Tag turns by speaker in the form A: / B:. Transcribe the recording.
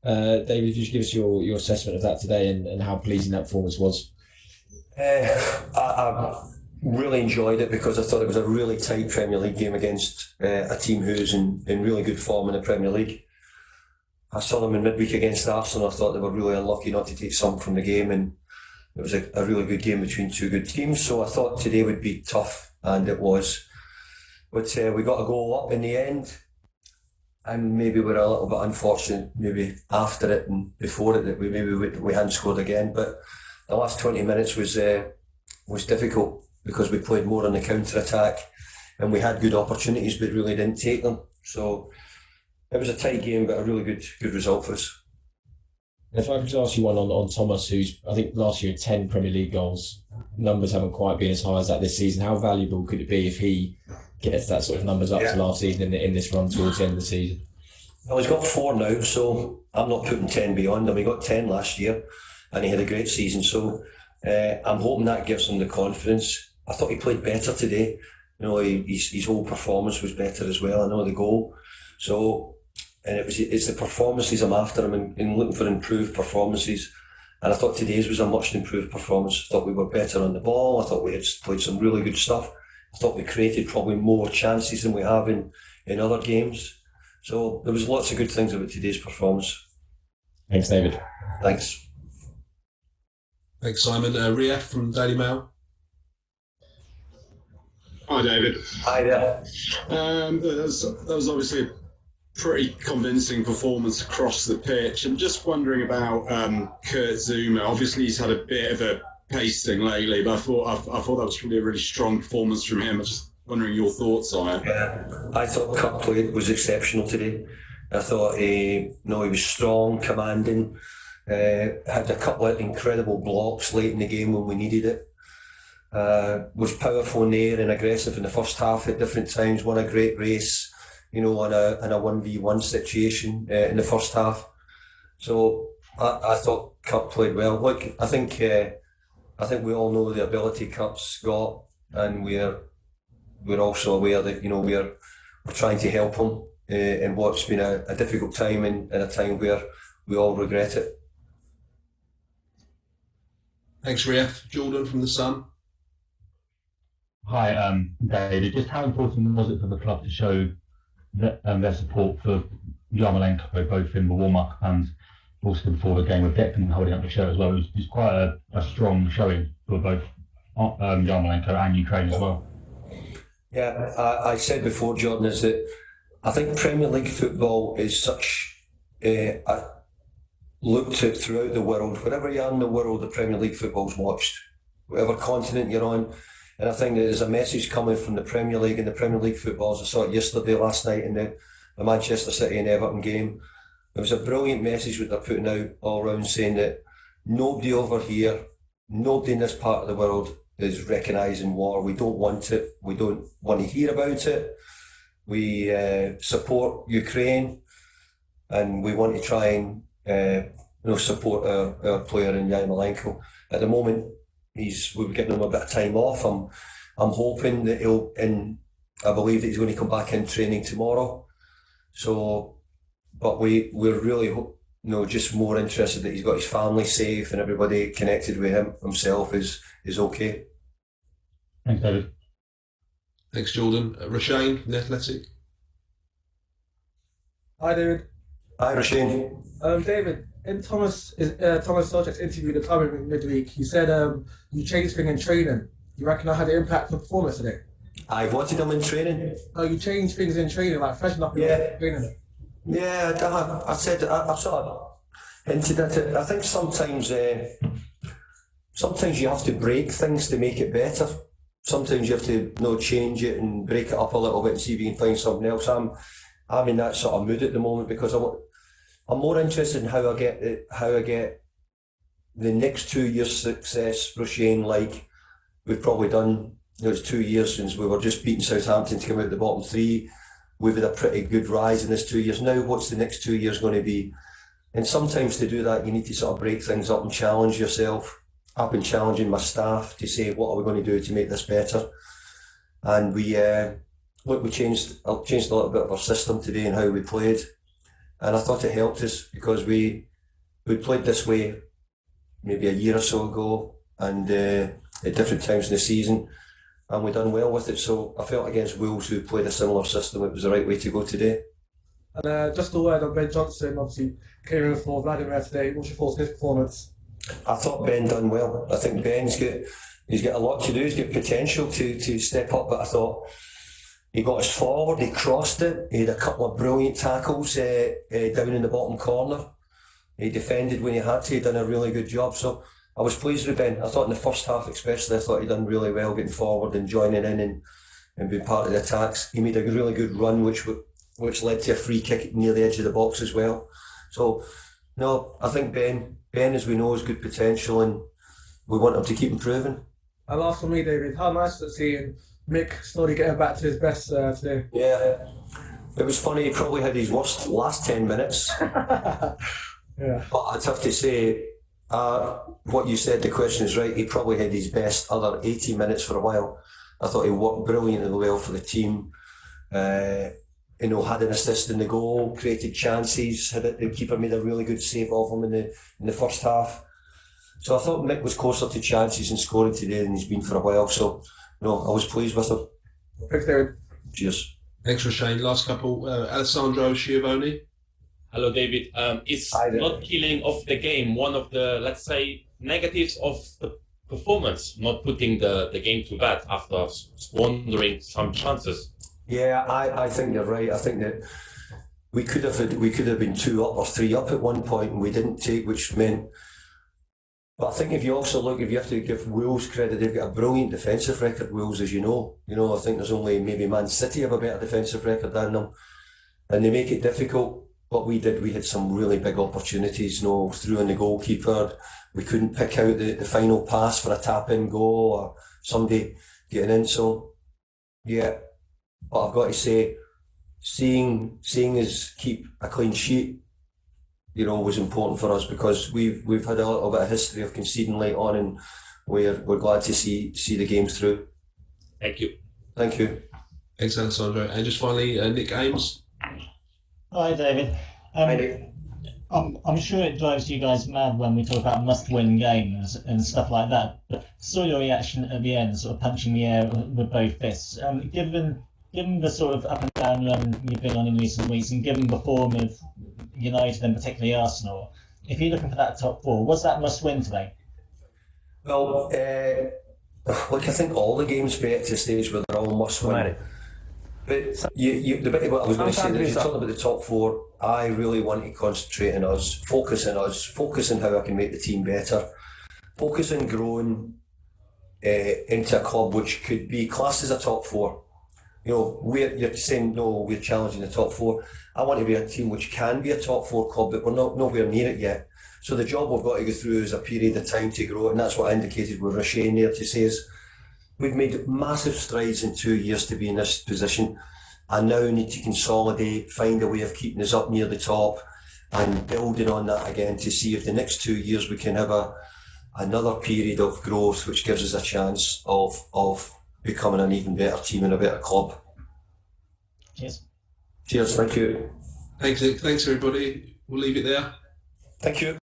A: David, if you should give us your assessment of that today and how pleasing that performance was.
B: I really enjoyed it because I thought it was a really tight Premier League game against a team who's in really good form in the Premier League. I saw them in midweek against Arsenal. I thought they were really unlucky not to take some from the game, and it was a really good game between two good teams. So I thought today would be tough, and it was. But we got a goal up in the end, and maybe we're a little bit unfortunate maybe after it and before it that we hadn't scored again. But the last 20 minutes was difficult because we played more on the counter attack and we had good opportunities but really didn't take them. So it was a tight game, but a really good result for us.
A: If I could ask you one on Tomas, who's I think last year had 10 Premier League goals. Numbers haven't quite been as high as that this season. How valuable could it be if he gets that sort of numbers up to last season in this run towards the end of the season?
B: Well, he's got 4 now, so I'm not putting 10 beyond him. He got 10 last year and he had a great season. So I'm hoping that gives him the confidence. I thought he played better today. You know, his whole performance was better as well. I know the goal. So, and it's the performances I'm after him and looking for improved performances. And I thought today's was a much improved performance. I thought we were better on the ball. I thought we had played some really good stuff. I thought we created probably more chances than we have in other games. So there was lots of good things about today's performance.
A: Thanks, David.
B: Thanks.
C: Thanks, Simon. Riaf from Daily Mail.
D: Hi, David.
B: Hi there.
D: That was obviously a pretty convincing performance across the pitch. I'm just wondering about Kurt Zouma. Obviously, he's had a bit of a pasting lately, but I thought that was probably a really strong performance from him. I'm just wondering your thoughts on it.
B: Yeah, I thought Kurt play was exceptional today. I thought he was strong, commanding, had a couple of incredible blocks late in the game when we needed it. Was powerful in the air and aggressive in the first half at different times. Won a great race, in a 1v1 situation in the first half. So I thought Kurt played well. Look, I think we all know the ability Kurt's got, and we're also aware that we're trying to help him in what's been a difficult time and a time where we all regret it.
C: Thanks, Riaf. Jordan from The Sun.
E: Hi, David. Just how important was it for the club to show their support for Yarmolenko, both in the warm-up and also before the game, with Declan holding up the shirt as well? It was quite a strong showing for both Yarmolenko and Ukraine as well.
B: Yeah, I said before, Jordan, is that I think Premier League football is such looked at throughout the world. Wherever you are in the world, the Premier League football's watched, whatever continent you're on. And I think that there's a message coming from the Premier League and the Premier League footballs. I saw it yesterday, last night in the Manchester City and Everton game. It was a brilliant message that they're putting out all around, saying that nobody over here, nobody in this part of the world is recognising war. We don't want it. We don't want to hear about it. We support Ukraine, and we want to try and support our player in Yarmolenko. At the moment, we've given him a bit of time off. I'm hoping that I believe that he's going to come back in training tomorrow. So, but we're really just more interested that he's got his family safe and everybody connected with himself is okay.
E: Thanks, David.
C: Thanks, Jordan. Rashane from The Athletic.
F: Hi, David.
B: Hi, Rashane.
F: David, in Tomas Soucek's interview with the club in midweek, he said you changed things in training. You reckon that had an impact on performance today?
B: I wanted him in training.
F: Oh, you changed things in training, like freshen up your training.
B: Yeah, I said I sort of hinted at it. I think sometimes you have to break things to make it better. Sometimes you have to change it and break it up a little bit and see if you can find something else. I'm in that sort of mood at the moment because I'm more interested in how I get the next 2 years' success, Roisin, like we've probably done. It's 2 years since we were just beating Southampton to come out of the bottom 3. We've had a pretty good rise in this 2 years. Now, what's the next 2 years going to be? And sometimes to do that, you need to sort of break things up and challenge yourself. I've been challenging my staff to say, what are we going to do to make this better? And we changed a little bit of our system today and how we played. and I thought it helped us because we played this way maybe a year or so ago, and at different times in the season, and we done well with it. So I felt against Wolves, who played a similar system, it was the right way to go today.
F: And just a word on Ben Johnson, obviously came in for Vladimir today. What's your thoughts on his performance?
B: I thought Ben done well. I think he's got a lot to do. He's got potential to step up, but I thought he got us forward. He crossed it. He had a couple of brilliant tackles down in the bottom corner. He defended when he had to. He done a really good job. So I was pleased with Ben. I thought in the first half especially, I thought he done really well getting forward and joining in and being part of the attacks. He made a really good run, which led to a free kick near the edge of the box as well. So no, I think Ben, as we know, has good potential, and we want him to keep improving.
F: And last for me, David, how nice was seeing Mick slowly getting back to his best today?
B: Yeah, it was funny. He probably had his worst last 10 minutes.
F: Yeah.
B: But I'd have to say, what you said, the question is right. He probably had his best other 80 minutes for a while. I thought he worked brilliantly well for the team. Had an assist in the goal, created chances. The keeper made a really good save of him in the first half. So I thought Mick was closer to chances and scoring today than he's been for a while. So no, I was pleased with him.
F: Thanks, David.
B: Cheers.
C: Thanks for Shane. Last couple, Alessandro Schiavone.
G: Hello, David. Is not killing of the game one of the, let's say, negatives of the performance, not putting the game to bed after squandering some chances?
B: Yeah, I think you're right. I think that we could have been 2 up or 3 up at one point, and we didn't take, which meant. But I think if you have to give Wolves credit, they've got a brilliant defensive record. Wolves, as you know, I think there's only maybe Man City have a better defensive record than them, and they make it difficult. What we did, we had some really big opportunities, through in the goalkeeper. We couldn't pick out the final pass for a tap-in goal or somebody getting in. So, yeah, but I've got to say, seeing us keep a clean sheet, was important for us, because we've had a little bit of history of conceding late on, and we're glad to see the games through.
G: Thank you.
B: Thank you.
C: Thanks, Alessandro. And just finally, Nick Ames.
H: Hi, David.
B: Hi, Nick.
H: I'm sure it drives you guys mad when we talk about must-win games and stuff like that. But saw your reaction at the end, sort of punching the air with both fists. Given the sort of up and down run you've been on in recent weeks, and given the form of United and particularly Arsenal, if you're looking for that top 4, was that must-win today?
B: Well, I think all the games get to the stage where they're all must-win. But the bit of what I was going to say, if you're talking about the top 4, I really want to concentrate on us, focus on how I can make the team better, focus on growing into a club which could be classed as a top 4. You're saying, no, we're challenging the top 4. I want to be a team which can be a top 4 club, but we're nowhere near it yet. So the job we've got to go through is a period of time to grow, and that's what I indicated with Roshane there to say is, we've made massive strides in 2 years to be in this position. I now need to consolidate, find a way of keeping us up near the top, and building on that again to see if the next 2 years we can have another period of growth which gives us a chance of becoming an even better team and a better club.
H: Cheers.
B: Cheers, thank you.
C: Thanks, everybody. We'll leave it there.
B: Thank you.